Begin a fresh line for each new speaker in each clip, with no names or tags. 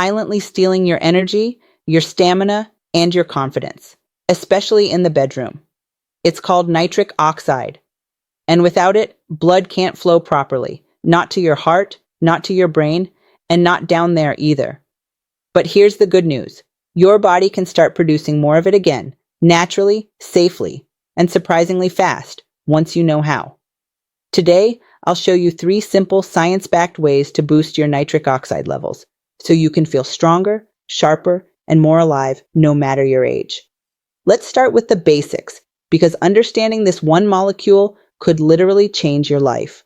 silently stealing your energy, your stamina, and your confidence, especially in the bedroom. It's called nitric oxide, and without it, blood can't flow properly, not to your heart, not to your brain, and not down there either. But here's the good news. Your body can start producing more of it again, naturally, safely, and surprisingly fast, once you know how. Today, I'll show you 3 simple science-backed ways to boost your nitric oxide levels, so you can feel stronger, sharper, and more alive no matter your age. Let's start with the basics, because understanding this one molecule could literally change your life.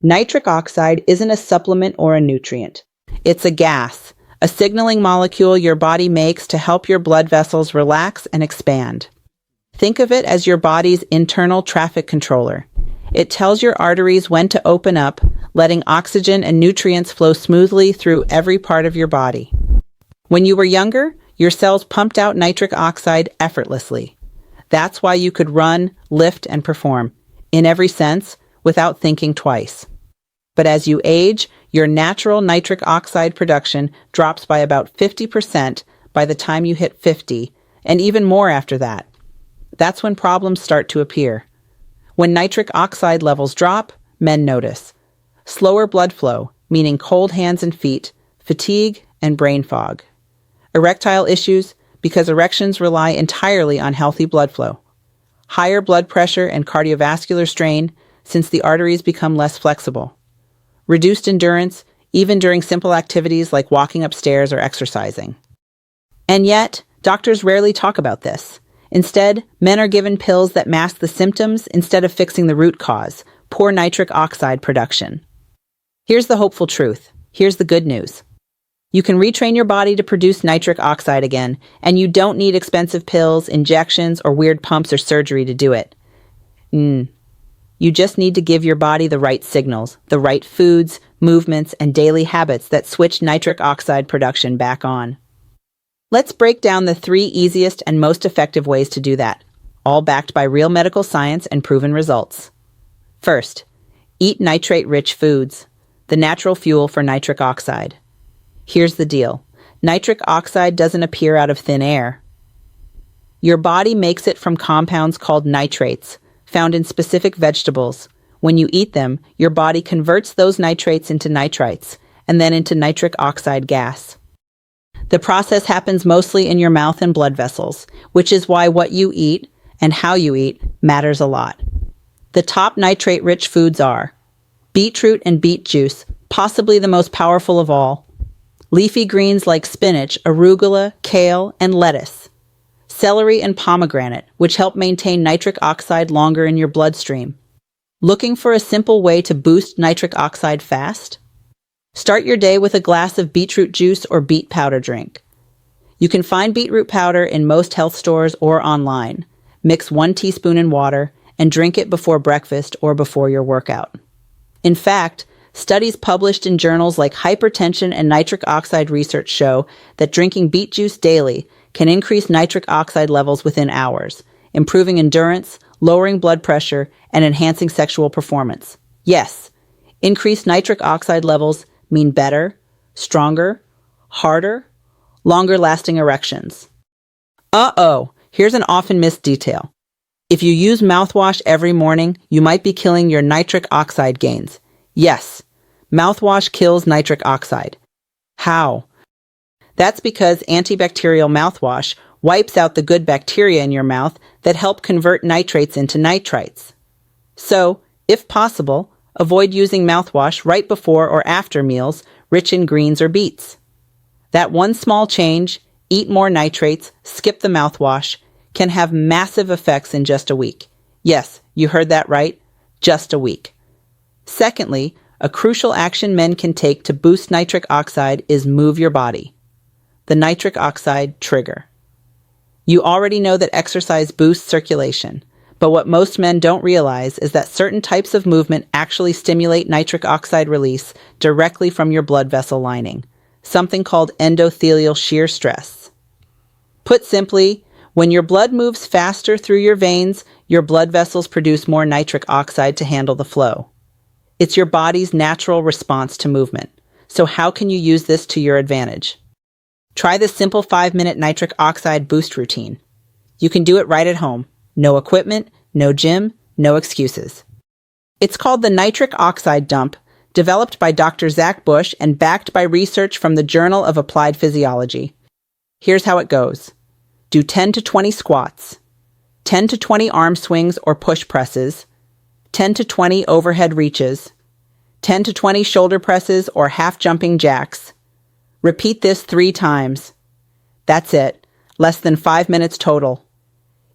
Nitric oxide isn't a supplement or a nutrient. It's a gas, a signaling molecule your body makes to help your blood vessels relax and expand. Think of it as your body's internal traffic controller. It tells your arteries when to open up, letting oxygen and nutrients flow smoothly through every part of your body. When you were younger, your cells pumped out nitric oxide effortlessly. That's why you could run, lift, and perform, in every sense, without thinking twice. But as you age, your natural nitric oxide production drops by about 50% by the time you hit 50, and even more after that. That's when problems start to appear. When nitric oxide levels drop, men notice slower blood flow, meaning cold hands and feet, fatigue, and brain fog. Erectile issues, because erections rely entirely on healthy blood flow. Higher blood pressure and cardiovascular strain, since the arteries become less flexible. Reduced endurance, even during simple activities like walking upstairs or exercising. And yet, doctors rarely talk about this. Instead, men are given pills that mask the symptoms instead of fixing the root cause, poor nitric oxide production. Here's the hopeful truth. Here's the good news. You can retrain your body to produce nitric oxide again, and you don't need expensive pills, injections, or weird pumps or surgery to do it. You just need to give your body the right signals, the right foods, movements, and daily habits that switch nitric oxide production back on. Let's break down the 3 easiest and most effective ways to do that, all backed by real medical science and proven results. First, eat nitrate-rich foods, the natural fuel for nitric oxide. Here's the deal. Nitric oxide doesn't appear out of thin air. Your body makes it from compounds called nitrates, found in specific vegetables. When you eat them, your body converts those nitrates into nitrites, and then into nitric oxide gas. The process happens mostly in your mouth and blood vessels, which is why what you eat and how you eat matters a lot. The top nitrate-rich foods are beetroot and beet juice, possibly the most powerful of all. Leafy greens like spinach, arugula, kale, and lettuce. Celery and pomegranate, which help maintain nitric oxide longer in your bloodstream. Looking for a simple way to boost nitric oxide fast? Start your day with a glass of beetroot juice or beet powder drink. You can find beetroot powder in most health stores or online. Mix 1 teaspoon in water and drink it before breakfast or before your workout. In fact, studies published in journals like Hypertension and Nitric Oxide Research show that drinking beet juice daily can increase nitric oxide levels within hours, improving endurance, lowering blood pressure, and enhancing sexual performance. Yes, increased nitric oxide levels mean better, stronger, harder, longer-lasting erections. Here's an often missed detail. If you use mouthwash every morning, you might be killing your nitric oxide gains. Yes, mouthwash kills nitric oxide. How? That's because antibacterial mouthwash wipes out the good bacteria in your mouth that help convert nitrates into nitrites. So, if possible, avoid using mouthwash right before or after meals rich in greens or beets. That one small change, eat more nitrates, skip the mouthwash, can have massive effects in just a week. Yes, you heard that right, just a week. Secondly, a crucial action men can take to boost nitric oxide is move your body. The nitric oxide trigger. You already know that exercise boosts circulation, but what most men don't realize is that certain types of movement actually stimulate nitric oxide release directly from your blood vessel lining, something called endothelial shear stress. Put simply, when your blood moves faster through your veins, your blood vessels produce more nitric oxide to handle the flow. It's your body's natural response to movement. So how can you use this to your advantage? Try this simple 5-minute nitric oxide boost routine. You can do it right at home. No equipment, no gym, no excuses. It's called the Nitric Oxide Dump, developed by Dr. Zach Bush and backed by research from the Journal of Applied Physiology. Here's how it goes. Do 10 to 20 squats, 10 to 20 arm swings or push presses, 10 to 20 overhead reaches, 10 to 20 shoulder presses or half jumping jacks. Repeat this 3 times. That's it. Less than 5 minutes total.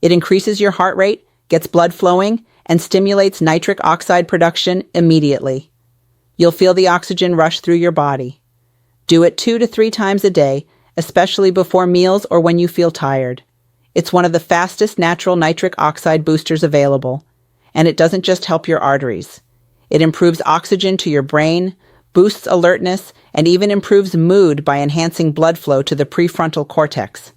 It increases your heart rate, gets blood flowing, and stimulates nitric oxide production immediately. You'll feel the oxygen rush through your body. Do it 2 to 3 times a day, especially before meals or when you feel tired. It's one of the fastest natural nitric oxide boosters available, and it doesn't just help your arteries. It improves oxygen to your brain, boosts alertness, and even improves mood by enhancing blood flow to the prefrontal cortex.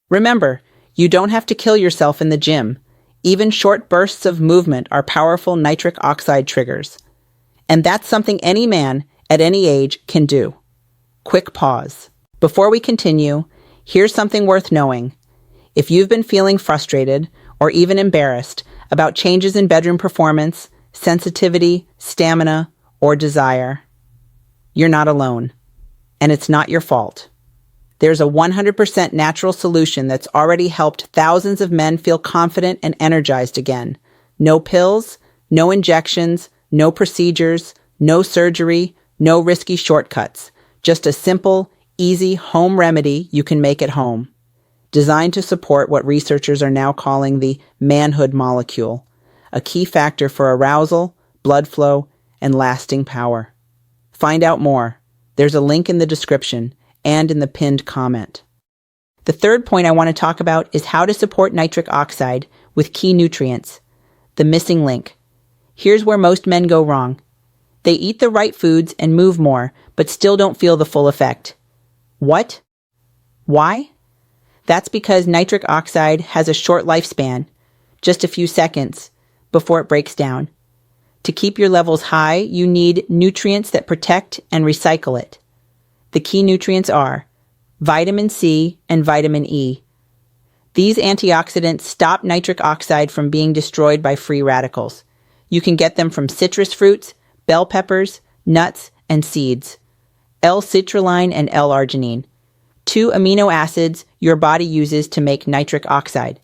Remember, you don't have to kill yourself in the gym. Even short bursts of movement are powerful nitric oxide triggers. And that's something any man, at any age, can do. Quick pause. Before we continue, here's something worth knowing. If you've been feeling frustrated, or even embarrassed, about changes in bedroom performance, sensitivity, stamina, or desire, you're not alone. And it's not your fault. There's a 100% natural solution that's already helped thousands of men feel confident and energized again. No pills, no injections, no procedures, no surgery, no risky shortcuts. Just a simple, easy home remedy you can make at home. Designed to support what researchers are now calling the manhood molecule, a key factor for arousal, blood flow, and lasting power. Find out more. There's a link in the description and in the pinned comment. The third point I want to talk about is how to support nitric oxide with key nutrients, the missing link. Here's where most men go wrong. They eat the right foods and move more, but still don't feel the full effect. What? Why? That's because nitric oxide has a short lifespan, just a few seconds, before it breaks down. To keep your levels high, you need nutrients that protect and recycle it. The key nutrients are vitamin C and vitamin E. These antioxidants stop nitric oxide from being destroyed by free radicals. You can get them from citrus fruits, bell peppers, nuts, and seeds. L-citrulline and L-arginine, 2 amino acids your body uses to make nitric oxide.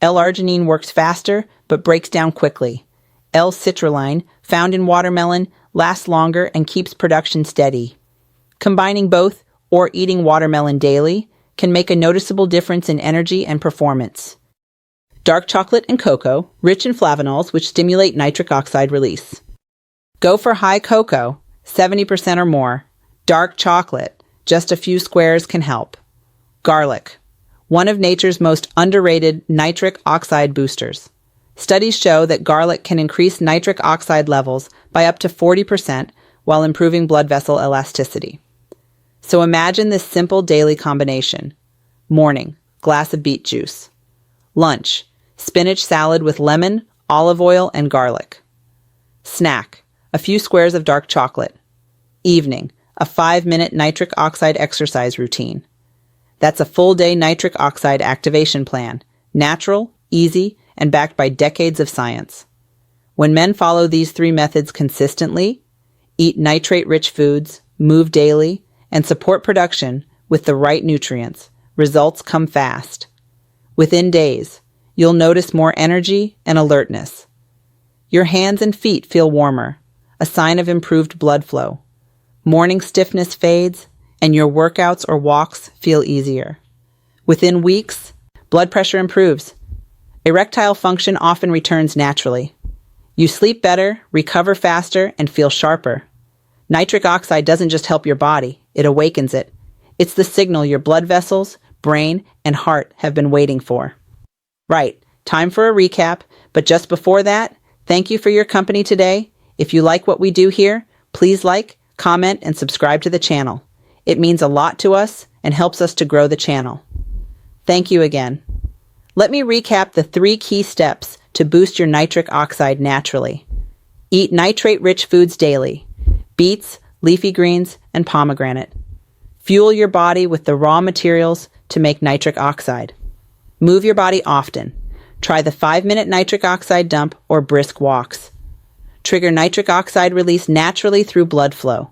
L-arginine works faster but breaks down quickly. L-citrulline, found in watermelon, lasts longer and keeps production steady. Combining both, or eating watermelon daily, can make a noticeable difference in energy and performance. Dark chocolate and cocoa, rich in flavonols which stimulate nitric oxide release. Go for high cocoa, 70% or more. Dark chocolate, just a few squares can help. Garlic, one of nature's most underrated nitric oxide boosters. Studies show that garlic can increase nitric oxide levels by up to 40% while improving blood vessel elasticity. So imagine this simple daily combination. Morning, glass of beet juice. Lunch, spinach salad with lemon, olive oil, and garlic. Snack, a few squares of dark chocolate. Evening, a 5-minute nitric oxide exercise routine. That's a full-day nitric oxide activation plan, natural, easy, and backed by decades of science. When men follow these 3 methods consistently, eat nitrate-rich foods, move daily, and support production with the right nutrients, results come fast. Within days, you'll notice more energy and alertness. Your hands and feet feel warmer, a sign of improved blood flow. Morning stiffness fades, and your workouts or walks feel easier. Within weeks, blood pressure improves. Erectile function often returns naturally. You sleep better, recover faster, and feel sharper. Nitric oxide doesn't just help your body, it awakens it. It's the signal your blood vessels, brain, and heart have been waiting for. Right, time for a recap, but just before that, thank you for your company today. If you like what we do here, please like, comment, and subscribe to the channel. It means a lot to us and helps us to grow the channel. Thank you again. Let me recap the 3 key steps to boost your nitric oxide naturally. Eat nitrate-rich foods daily. Beets, leafy greens, and pomegranate. Fuel your body with the raw materials to make nitric oxide. Move your body often. Try the 5-minute nitric oxide dump or brisk walks. Trigger nitric oxide release naturally through blood flow.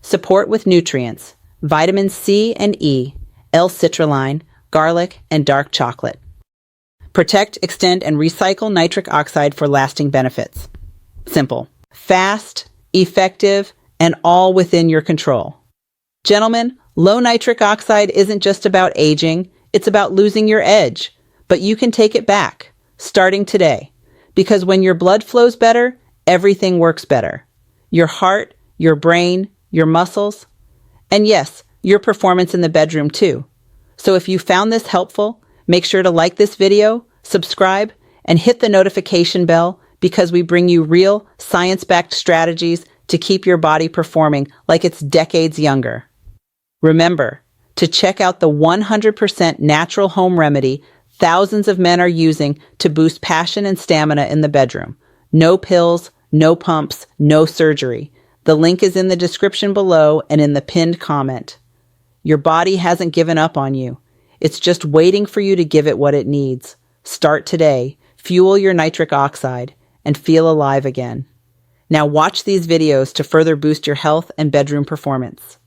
Support with nutrients, vitamins C and E, L-citrulline, garlic, and dark chocolate. Protect, extend, and recycle nitric oxide for lasting benefits. Simple, fast, effective, and all within your control. Gentlemen, low nitric oxide isn't just about aging, it's about losing your edge. But you can take it back, starting today. Because when your blood flows better, everything works better. Your heart, your brain, your muscles, and yes, your performance in the bedroom too. So if you found this helpful, make sure to like this video, subscribe, and hit the notification bell because we bring you real, science-backed strategies to keep your body performing like it's decades younger. Remember to check out the 100% natural home remedy thousands of men are using to boost passion and stamina in the bedroom. No pills, no pumps, no surgery. The link is in the description below and in the pinned comment. Your body hasn't given up on you. It's just waiting for you to give it what it needs. Start today, fuel your nitric oxide, and feel alive again. Now watch these videos to further boost your health and bedroom performance.